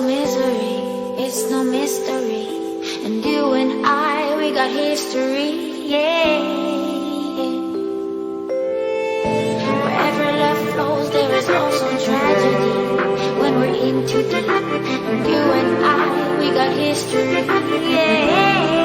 misery, it's no mystery. And you and I, we got history, yeah. Wherever love flows, there is also tragedy. When we're in too deep, and you and I, we got history, yeah.